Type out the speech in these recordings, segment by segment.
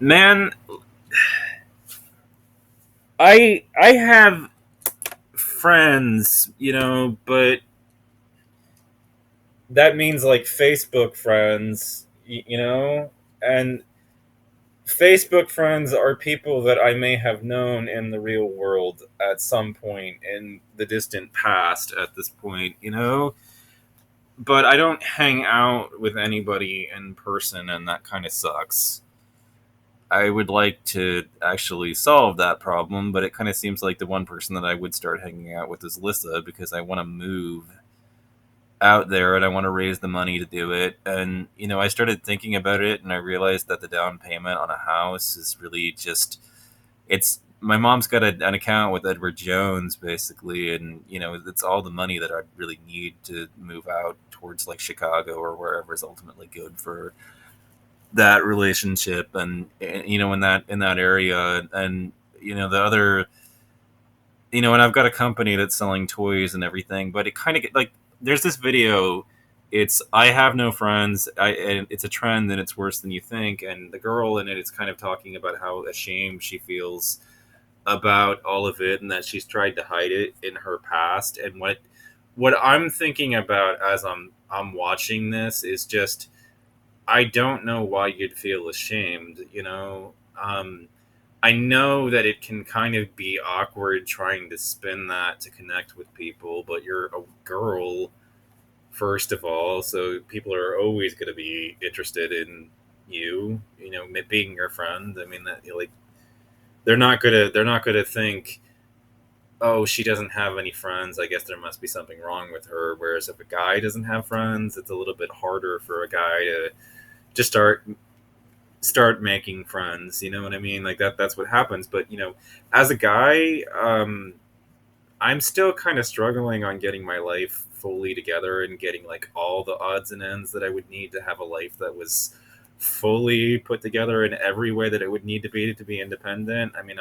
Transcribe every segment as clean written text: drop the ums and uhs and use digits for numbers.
Man, I have friends, but that means like Facebook friends, and Facebook friends are people that I may have known in the real world at some point in the distant past at this point. But I don't hang out with anybody in person, and that kind of sucks. I would like to actually solve that problem, but it kind of seems like the one person that I would start hanging out with is Lissa because I want to move out there and I want to raise the money to do it. And, I started thinking about it and I realized that the down payment on a house is really just, it's, my mom's got an account with Edward Jones basically. And, it's all the money that I really need to move out towards like Chicago or wherever is ultimately good for that relationship. And in that area. And, the other, and I've got a company that's selling toys and everything, but it kind of like there's this video. It's I have no friends. And it's a trend, and it's worse than you think. And the girl in it is kind of talking about how ashamed she feels about all of it, and that she's tried to hide it in her past. And what I'm thinking about as I'm watching this is just I don't know why you'd feel ashamed. I know that it can kind of be awkward trying to spin that to connect with people, but you're a girl, first of all, so people are always going to be interested in you, being your friend. I mean, that like they're not gonna think, oh, she doesn't have any friends. I guess there must be something wrong with her. Whereas if a guy doesn't have friends, it's a little bit harder for a guy to just start making friends. You know what I mean? Like that's what happens. But as a guy, I'm still kind of struggling on getting my life fully together and getting like all the odds and ends that I would need to have a life that was fully put together in every way that it would need to be independent. I mean,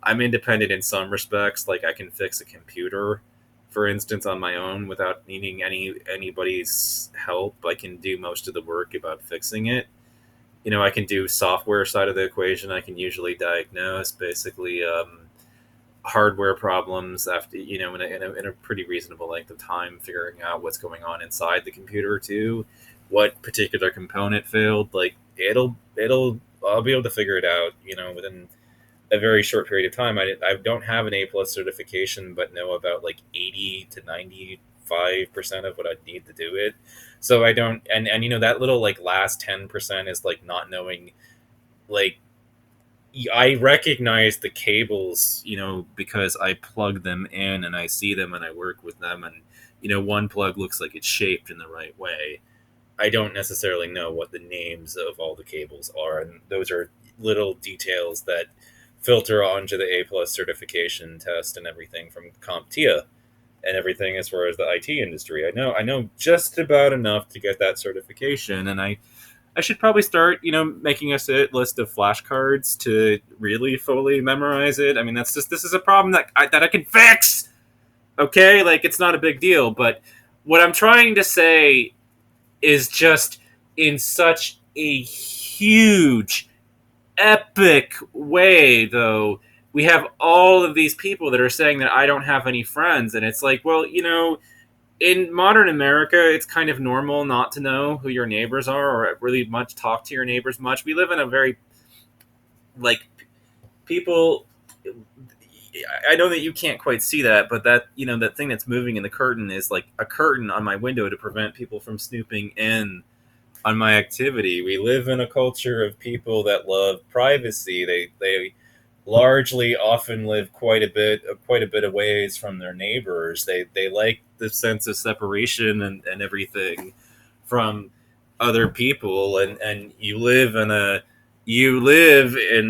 I'm independent in some respects. Like I can fix a computer, for instance, on my own without needing anybody's help. I can do most of the work about fixing it. I can do software side of the equation. I can usually diagnose basically hardware problems after in a pretty reasonable length of time, figuring out what's going on inside the computer too, what particular component failed. Like it'll I'll be able to figure it out within a very short period of time. I don't have an A+ certification, but know about like 80 to 95% of what I need to do it. So I don't, and that little like last 10% is like not knowing, like I recognize the cables, because I plug them in and I see them and I work with them, and one plug looks like it's shaped in the right way. I don't necessarily know what the names of all the cables are, and those are little details that filter onto the A+ certification test and everything from CompTIA and everything as far as the IT industry. I know just about enough to get that certification, and I should probably start, making a list of flashcards to really fully memorize it. I mean, this is a problem that I can fix. Okay, like it's not a big deal, but what I'm trying to say is just in such a huge, epic way, though. We have all of these people that are saying that I don't have any friends, and it's like, well, in modern America, it's kind of normal not to know who your neighbors are or really much talk to your neighbors much. We live in a very like people. I know that you can't quite see that, but that thing that's moving in the curtain is like a curtain on my window to prevent people from snooping in on my activity. We live in a culture of people that love privacy. They largely often live quite a bit of ways from their neighbors. They like the sense of separation and everything from other people, and you live in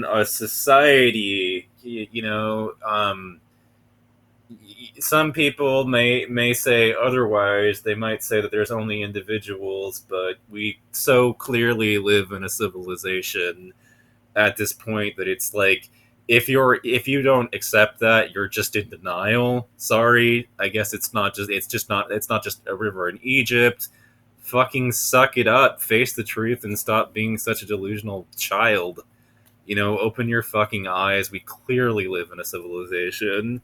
a society. Some people may say otherwise. They might say that there's only individuals, but we so clearly live in a civilization at this point that it's like if you don't accept that, you're just in denial. Sorry, I guess it's not just a river in Egypt. Fucking suck it up, face the truth, and stop being such a delusional child. Open your fucking eyes. We clearly live in a civilization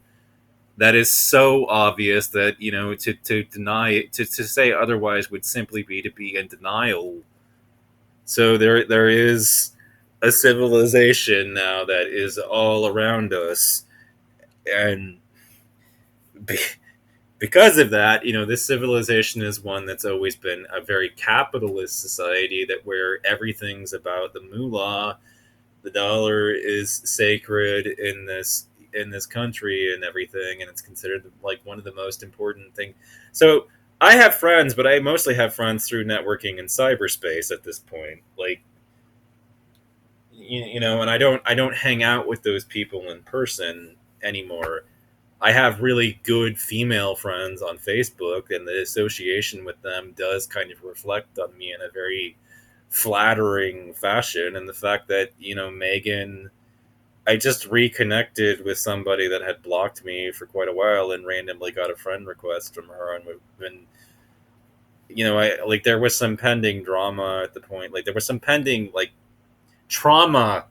that is so obvious that, to deny it, to say otherwise would simply be to be in denial. So there is a civilization now that is all around us, and be, because of that, this civilization is one that's always been a very capitalist society, that where everything's about the moolah. The dollar is sacred in this country and everything, and it's considered like one of the most important things. So I have friends, but I mostly have friends through networking and cyberspace at this point. Like, and I don't hang out with those people in person anymore. I have really good female friends on Facebook, and the association with them does kind of reflect on me in a very flattering fashion. And the fact that, Megan, I just reconnected with somebody that had blocked me for quite a while and randomly got a friend request from her, and we've been, I like there was some pending drama at the point, like there was some pending like trauma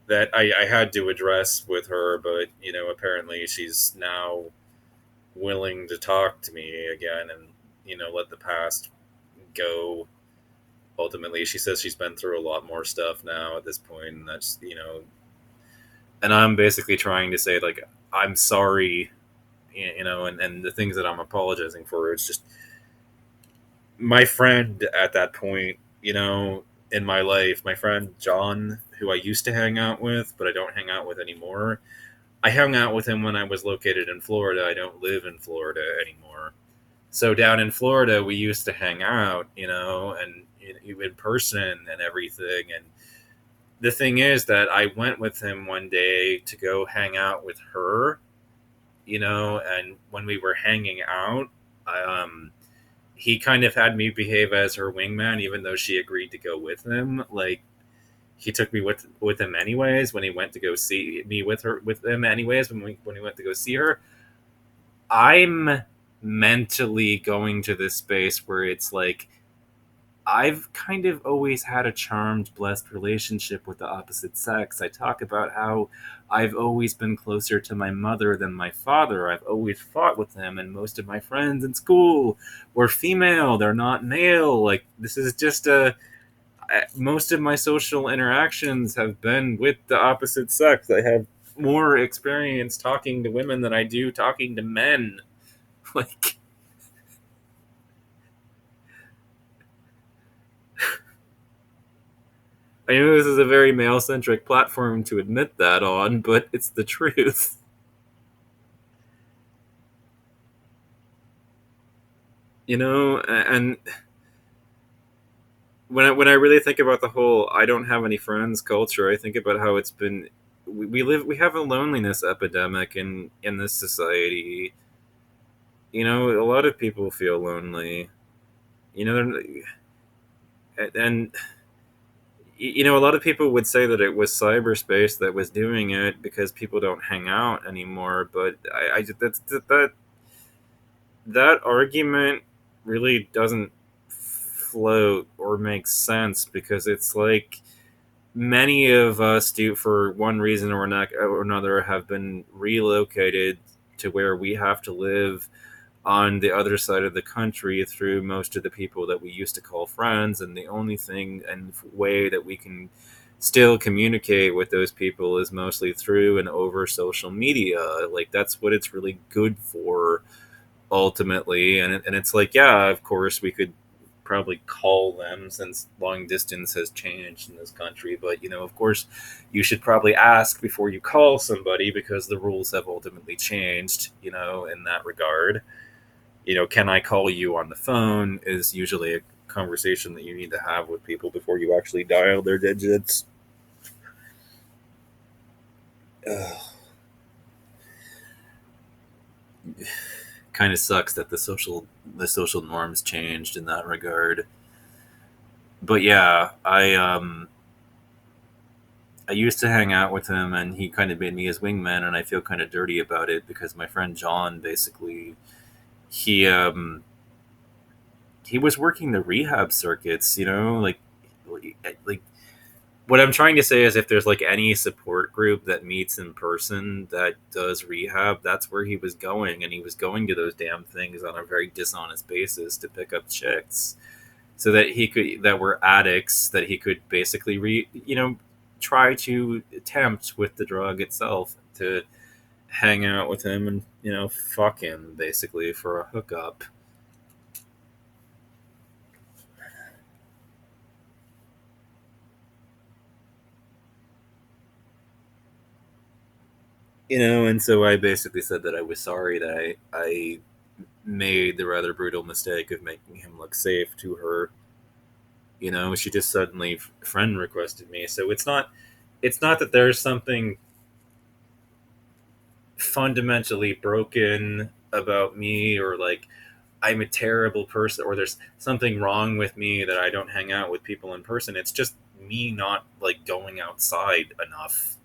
that I had to address with her, but apparently she's now willing to talk to me again, and let the past go. Ultimately, she says she's been through a lot more stuff now at this point, and that's, and I'm basically trying to say, like, I'm sorry, and the things that I'm apologizing for, it's just my friend at that point, in my life, my friend John, who I used to hang out with but I don't hang out with anymore. I hung out with him when I was located in Florida. I don't live in Florida anymore. So down in Florida, we used to hang out, and in person and everything. And the thing is that I went with him one day to go hang out with her, and when we were hanging out, he kind of had me behave as her wingman, even though she agreed to go with him. Like, he took me with him anyways when he went to go see me with him anyways when he went to go see her. I'm mentally going to this space where it's like I've kind of always had a charmed, blessed relationship with the opposite sex. I talk about how I've always been closer to my mother than my father. I've always fought with him, and most of my friends in school were female. They're not male. Like, this is just most of my social interactions have been with the opposite sex. I have more experience talking to women than I do talking to men. Like, I know this is a very male centric platform to admit that on, but it's the truth. And when I really think about the whole "I don't have any friends" culture, I think about how it's been. We have a loneliness epidemic in this society. A lot of people feel lonely. And a lot of people would say that it was cyberspace that was doing it because people don't hang out anymore. But that argument really doesn't float or make sense, because it's like many of us do, for one reason or another, have been relocated to where we have to live on the other side of the country through most of the people that we used to call friends, and the only thing and way that we can still communicate with those people is mostly through and over social media. Like, that's what it's really good for, ultimately. And it's like, yeah, of course we could probably call them, since long distance has changed in this country, but of course you should probably ask before you call somebody, because the rules have ultimately changed, in that regard. Can I call you on the phone is usually a conversation that you need to have with people before you actually dial their digits. Ugh. Kind of sucks that the social norms changed in that regard. But yeah, I used to hang out with him, and he kind of made me his wingman, and I feel kind of dirty about it, because my friend John, basically, he he was working the rehab circuits, like what I'm trying to say is if there's like any support group that meets in person that does rehab, that's where he was going, and he was going to those damn things on a very dishonest basis to pick up chicks so that he could that were addicts that he could basically try to tempt with the drug itself to hang out with him and fuck him basically for a hookup. And so I basically said that I was sorry that I made the rather brutal mistake of making him look safe to her. She just suddenly friend requested me, so it's not that there's something fundamentally broken about me, or like I'm a terrible person, or there's something wrong with me that I don't hang out with people in person. It's just me not like going outside enough.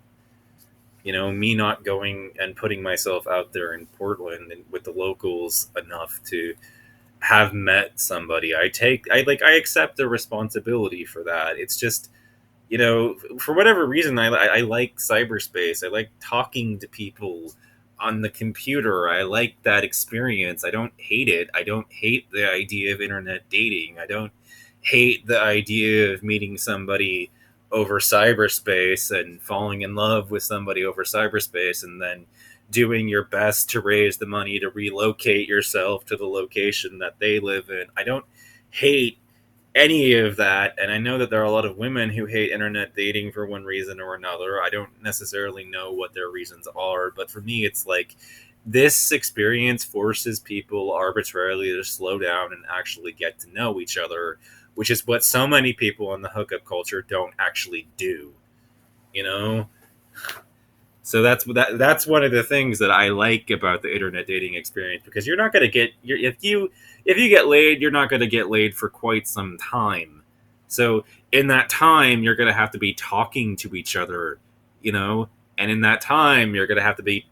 Me not going and putting myself out there in Portland and with the locals enough to have met somebody. I accept the responsibility for that. It's just, for whatever reason, I like cyberspace. I like talking to people on the computer. I like that experience. I don't hate it. I don't hate the idea of internet dating. I don't hate the idea of meeting somebody over cyberspace and falling in love with somebody over cyberspace and then doing your best to raise the money to relocate yourself to the location that they live in. I don't hate any of that. And I know that there are a lot of women who hate internet dating for one reason or another. I don't necessarily know what their reasons are, but for me, it's like this experience forces people arbitrarily to slow down and actually get to know each other, which is what so many people in the hookup culture don't actually do, you know? So that's one of the things that I like about the internet dating experience, because you're not going to if you get laid, you're not going to get laid for quite some time. So in that time, you're going to have to be talking to each other, you know, and in that time, you're going to have to be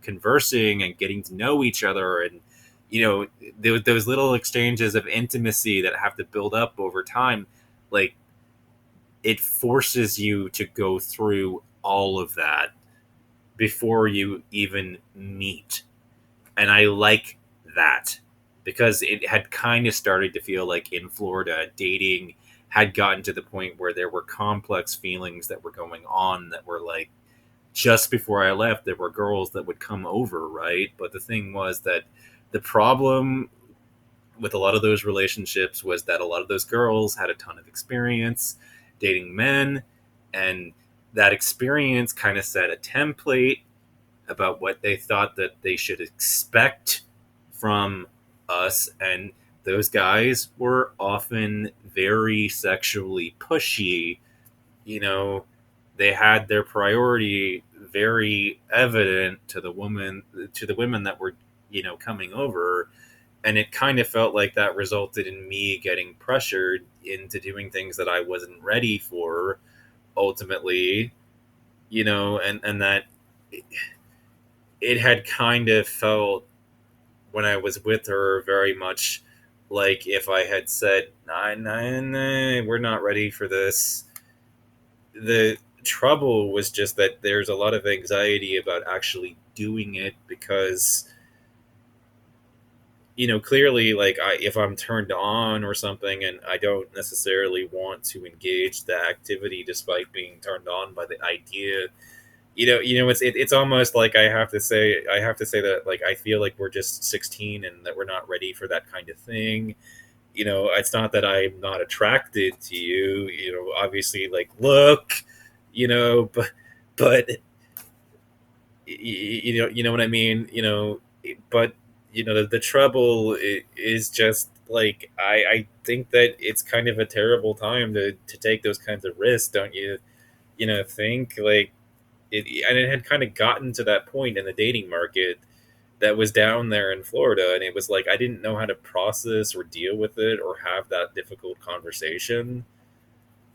conversing and getting to know each other, and those little exchanges of intimacy that have to build up over time, like it forces you to go through all of that before you even meet. And I like that because it had kind of started to feel like in Florida, dating had gotten to the point where there were complex feelings that were going on that were like, just before I left, there were girls that would come over, right? But the thing was that the problem with a lot of those relationships was that a lot of those girls had a ton of experience dating men, and that experience kind of set a template about what they thought that they should expect from us. And those guys were often very sexually pushy. you know they had their priority very evident to the women that were coming over, and it kind of felt like that resulted in me getting pressured into doing things that I wasn't ready for ultimately. And that it had kind of felt, when I was with her, very much like if I had said, nah, nah, nah, we're not ready for this. The trouble was just that there's a lot of anxiety about actually doing it, because clearly, like, if I'm turned on or something and I don't necessarily want to engage the activity despite being turned on by the idea, it's almost like I have to say that, like, I feel like we're just 16 and that we're not ready for that kind of thing. It's not that I'm not attracted to you, obviously, like, look, but you know what I mean, but the trouble is just like, I think that it's kind of a terrible time to take those kinds of risks, don't you? Think like and it had kind of gotten to that point in the dating market that was down there in Florida, and it was like I didn't know how to process or deal with it or have that difficult conversation.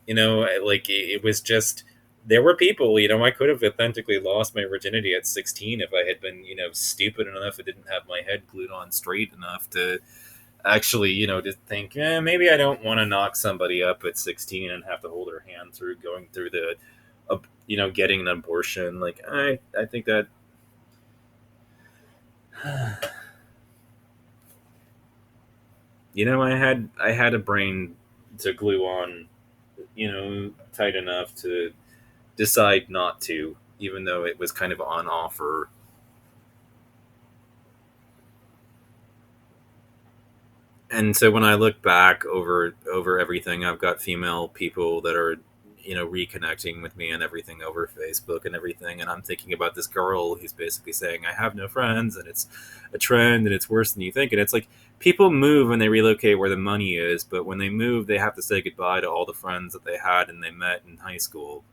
Like it was just, there were people, I could have authentically lost my virginity at 16 if I had been, stupid enough and didn't have my head glued on straight enough to actually, to think, maybe I don't want to knock somebody up at 16 and have to hold her hand through going through the, getting an abortion. Like, I think that, I had a brain to glue on, tight enough to decide not to, even though it was kind of on offer. And so when I look back over everything, I've got female people that are, reconnecting with me and everything over Facebook and everything, and I'm thinking about this girl who's basically saying I have no friends, and it's a trend, and it's worse than you think. And it's like people move and they relocate where the money is, but when they move, they have to say goodbye to all the friends that they had and they met in high school.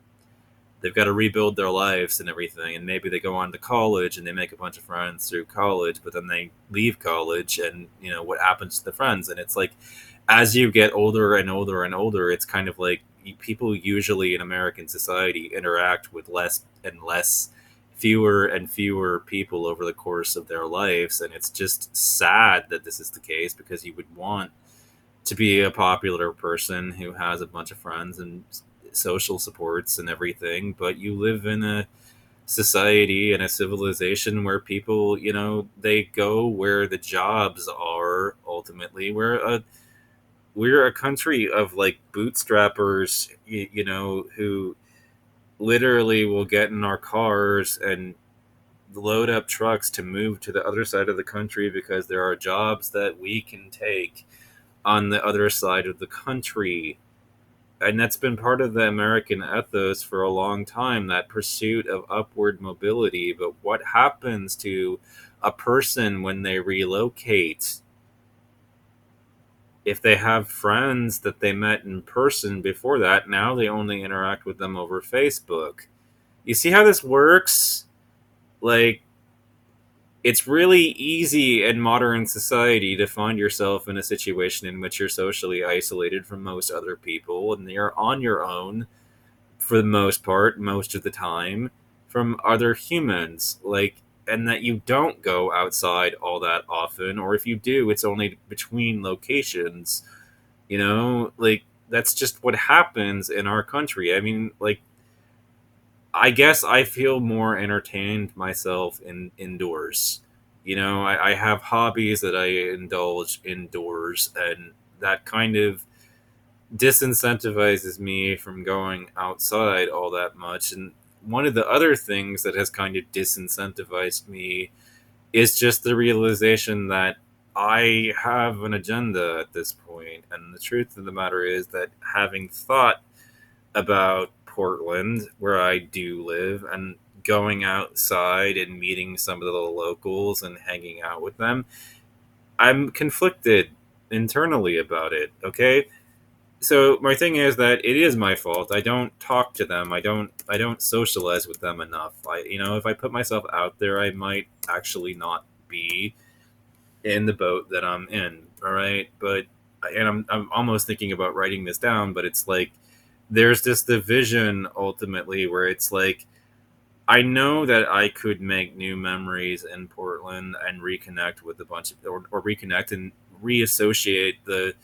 They've got to rebuild their lives and everything, and maybe they go on to college and they make a bunch of friends through college, but then they leave college, and what happens to the friends? And it's like, as you get older and older and older, it's kind of like people usually in American society interact with less and less, fewer and fewer people over the course of their lives. And it's just sad that this is the case, because you would want to be a popular person who has a bunch of friends and social supports and everything, but you live in a society and a civilization where people, they go where the jobs are. Ultimately, we're a country of like bootstrappers, who literally will get in our cars and load up trucks to move to the other side of the country because there are jobs that we can take on the other side of the country. And that's been part of the American ethos for a long time, that pursuit of upward mobility. But what happens to a person when they relocate? If they have friends that they met in person before that, now they only interact with them over Facebook. You see how this works? Like, it's really easy in modern society to find yourself in a situation in which you're socially isolated from most other people and you're on your own for the most part, most of the time, from other humans. Like, and that you don't go outside all that often, or if you do, it's only between locations. Like, that's just what happens in our country. I mean, like, I guess I feel more entertained myself indoors. I have hobbies that I indulge indoors, and that kind of disincentivizes me from going outside all that much. And one of the other things that has kind of disincentivized me is just the realization that I have an agenda at this point. And the truth of the matter is that, having thought about Portland, where I do live, and going outside and meeting some of the locals and hanging out with them, I'm conflicted internally about it. Okay, so my thing is that it is my fault. I don't talk to them. I don't socialize with them enough. If I put myself out there, I might actually not be in the boat that I'm in. All right, but and I'm almost thinking about writing this down, but it's like there's this division ultimately where it's like I know that I could make new memories in Portland and reconnect with a bunch of, or reconnect and reassociate the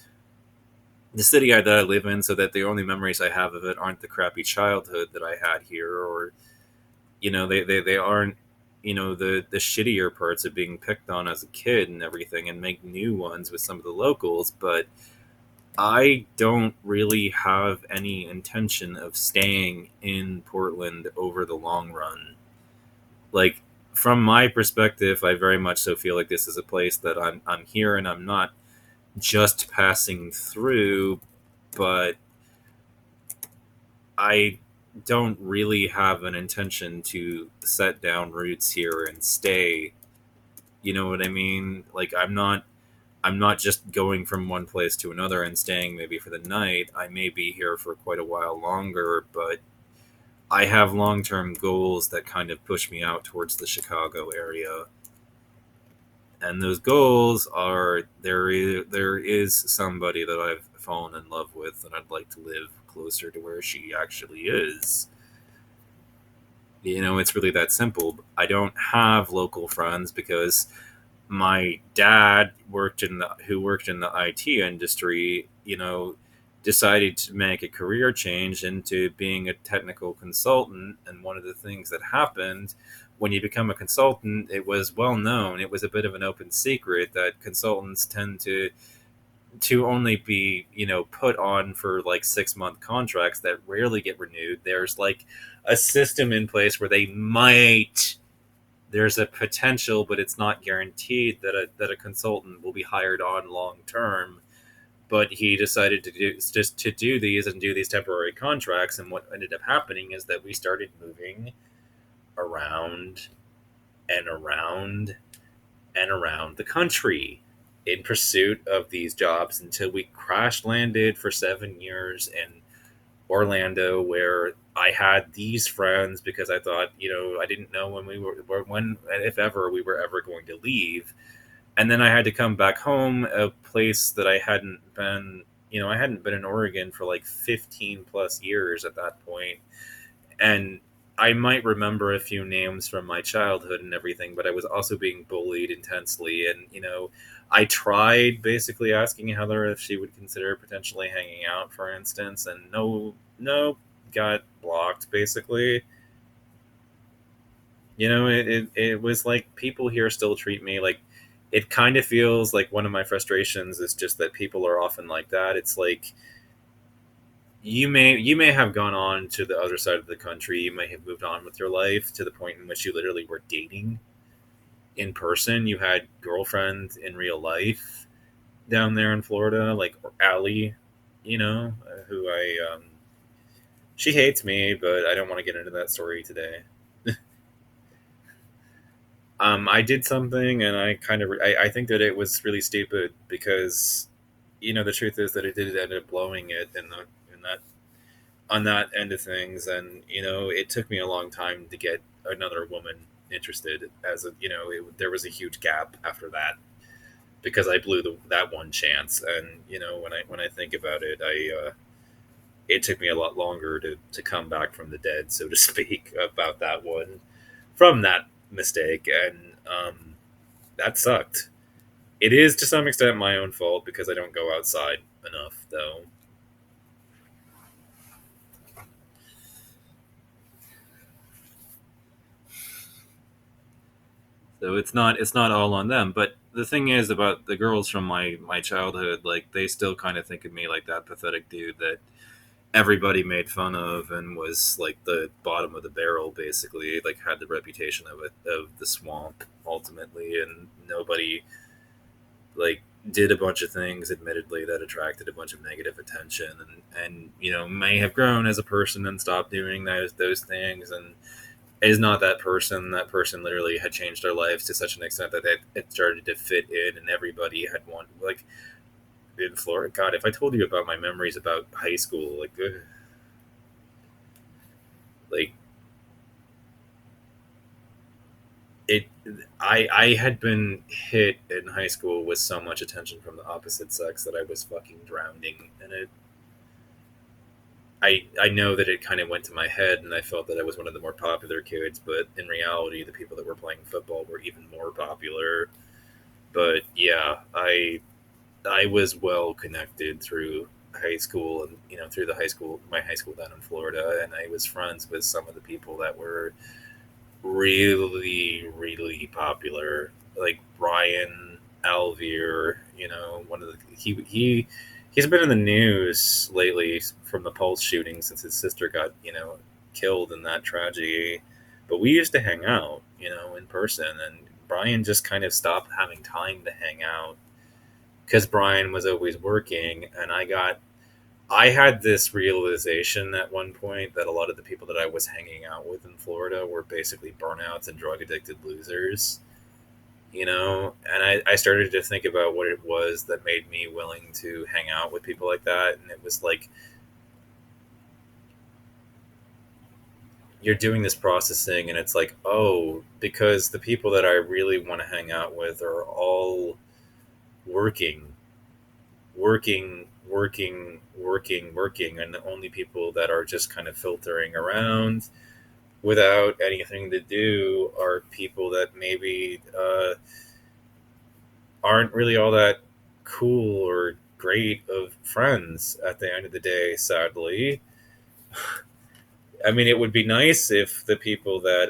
city that I live in, so that the only memories I have of it aren't the crappy childhood that I had here, or they aren't the shittier parts of being picked on as a kid and everything, and make new ones with some of the locals. But I don't really have any intention of staying in Portland over the long run. Like, from my perspective, I very much so feel like this is a place that I'm here and I'm not just passing through, but I don't really have an intention to set down roots here and stay. You know what I mean? Like, I'm not just going from one place to another and staying maybe for the night. I may be here for quite a while longer, but I have long-term goals that kind of push me out towards the Chicago area. And those goals are, there is somebody that I've fallen in love with, and I'd like to live closer to where she actually is. It's really that simple. I don't have local friends because my dad who worked in the IT industry, decided to make a career change into being a technical consultant. And one of the things that happened when you become a consultant, it was well known, it was a bit of an open secret that consultants tend to only be put on for like 6 month contracts that rarely get renewed. There's like a system in place where there's a potential, but it's not guaranteed that a consultant will be hired on long term. But he decided to do these and do these temporary contracts, and what ended up happening is that we started moving around and around and around the country in pursuit of these jobs until we crash landed for 7 years in Orlando, where I had these friends because I thought, I didn't know when, if ever, we were ever going to leave. And then I had to come back home, a place that I hadn't been in Oregon for like 15 plus years at that point. And I might remember a few names from my childhood and everything, but I was also being bullied intensely. And, I tried basically asking Heather if she would consider potentially hanging out, for instance, and no, no, got blocked basically. It was like people here still treat me like, it kind of feels like one of my frustrations is just that people are often like that. It's like you may have gone on to the other side of the country, you may have moved on with your life to the point in which you literally were dating in person, you had girlfriends in real life down there in Florida, like Allie, who she hates me, but I don't want to get into that story today. I did something, and I kind of I think that it was really stupid because the truth is that it did end up blowing it in that on that end of things, and it took me a long time to get another woman interested. As a there was a huge gap after that because I blew that one chance, and when I think about it, it took me a lot longer to come back from the dead, so to speak, about that one from that mistake, and that sucked. It is to some extent my own fault because I don't go outside enough, though. So it's not all on them. But the thing is about the girls from my childhood, like they still kind of think of me like that pathetic dude that everybody made fun of and was like the bottom of the barrel, basically, like had the reputation of the swamp ultimately, and nobody like did a bunch of things admittedly that attracted a bunch of negative attention, and may have grown as a person and stopped doing those things, and is not that person literally had changed their lives to such an extent that it started to fit in, and everybody had one, like in Florida. God, if I told you about my memories about high school, like like it I had been hit in high school with so much attention from the opposite sex that I was fucking drowning in it. I know that it kind of went to my head, and I felt that I was one of the more popular kids, but in reality, the people that were playing football were even more popular. But yeah, I was well connected through high school, and through my high school down in Florida, and I was friends with some of the people that were really really popular, like Brian Alvear. One of the he's been in the news lately from the Pulse shooting since his sister got killed in that tragedy. But we used to hang out in person, and Brian just kind of stopped having time to hang out because Brian was always working, and I had this realization at one point that a lot of the people that I was hanging out with in Florida were basically burnouts and drug addicted losers, and I started to think about what it was that made me willing to hang out with people like that. And it was like, you're doing this processing, and it's like, oh, because the people that I really want to hang out with are all working working, and the only people that are just kind of filtering around without anything to do are people that maybe aren't really all that cool or great of friends at the end of the day, sadly. I mean, it would be nice if the people that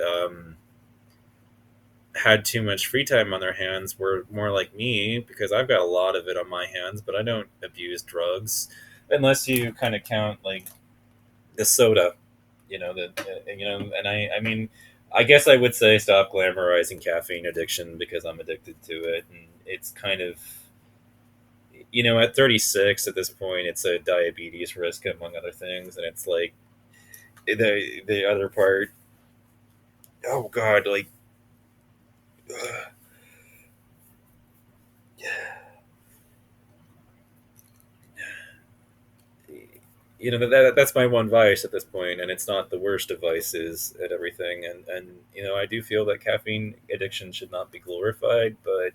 had too much free time on their hands were more like me, because I've got a lot of it on my hands, but I don't abuse drugs unless you kind of count like the soda, and I mean, I guess I would say stop glamorizing caffeine addiction because I'm addicted to it, and it's kind of, at 36 at this point, it's a diabetes risk among other things, and it's like the other part. Oh God, like. Ugh. That's my one vice at this point, and it's not the worst of vices and everything. And I do feel that caffeine addiction should not be glorified, but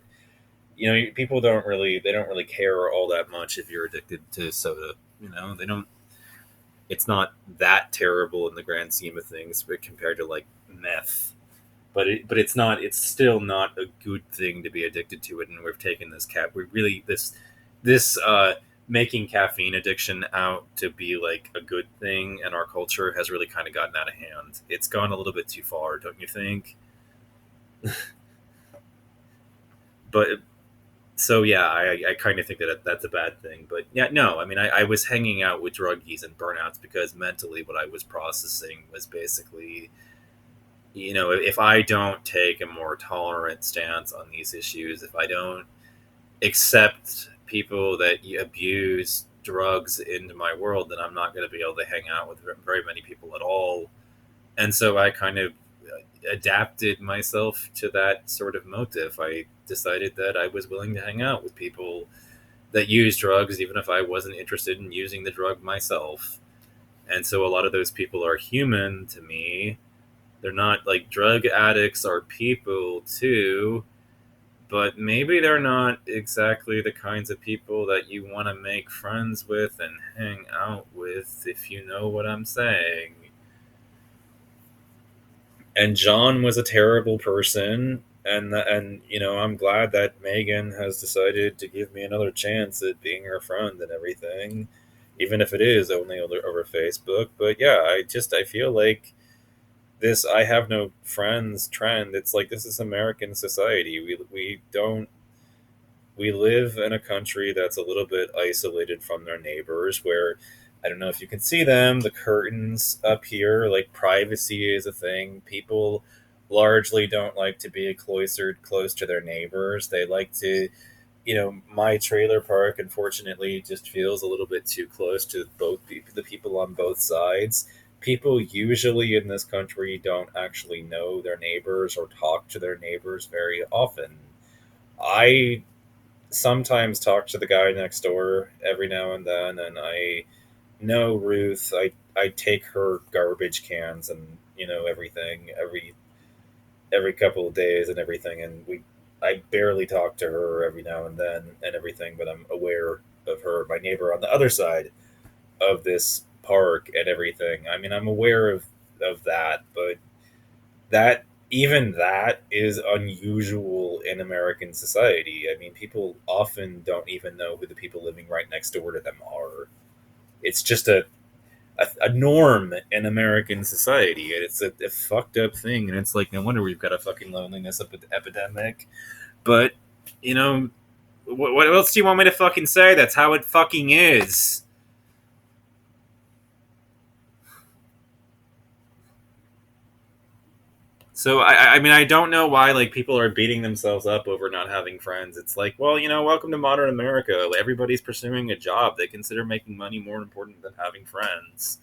people don't really care all that much if you're addicted to soda. They don't. It's not that terrible in the grand scheme of things, but compared to like meth. But it's not. It's still not a good thing to be addicted to it. And we've taken this We really this making caffeine addiction out to be like a good thing in our culture has really kind of gotten out of hand. It's gone a little bit too far, don't you think? But so yeah, I kind of think that that's a bad thing. But yeah, no, I mean, I was hanging out with druggies and burnouts because mentally what I was processing was basically, if I don't take a more tolerant stance on these issues, if I don't accept people that abuse drugs into my world, then I'm not going to be able to hang out with very many people at all. And so I kind of adapted myself to that sort of motive. I decided that I was willing to hang out with people that use drugs, even if I wasn't interested in using the drug myself. And so a lot of those people are human to me. They're not like drug addicts are people too, but maybe they're not exactly the kinds of people that you want to make friends with and hang out with, if you know what I'm saying. And John was a terrible person, and I'm glad that Megan has decided to give me another chance at being her friend and everything, even if it is only over Facebook. But yeah, I feel like this I have no friends trend. It's like this is American society. We don't we live in a country that's a little bit isolated from their neighbors, where I don't know if you can see them, the curtains up here, like privacy is a thing. People largely don't like to be cloistered close to their neighbors. They like to, my trailer park unfortunately just feels a little bit too close to both the people on both sides. People usually in this country don't actually know their neighbors or talk to their neighbors very often. I sometimes talk to the guy next door every now and then, and I know Ruth. I take her garbage cans and everything every couple of days and everything, and we I barely talk to her every now and then and everything, but I'm aware of her, my neighbor on the other side of this park and everything. I mean, I'm aware of that, but that even that is unusual in American society. I mean, people often don't even know who the people living right next door to them are. It's just a norm in American society, and it's a fucked up thing. And it's like, no wonder we've got a fucking loneliness epidemic. But you know, what else do you want me to fucking say? That's how it fucking is. So I mean, I don't know why like people are beating themselves up over not having friends. It's like, well, welcome to modern America. Everybody's pursuing a job. They consider making money more important than having friends.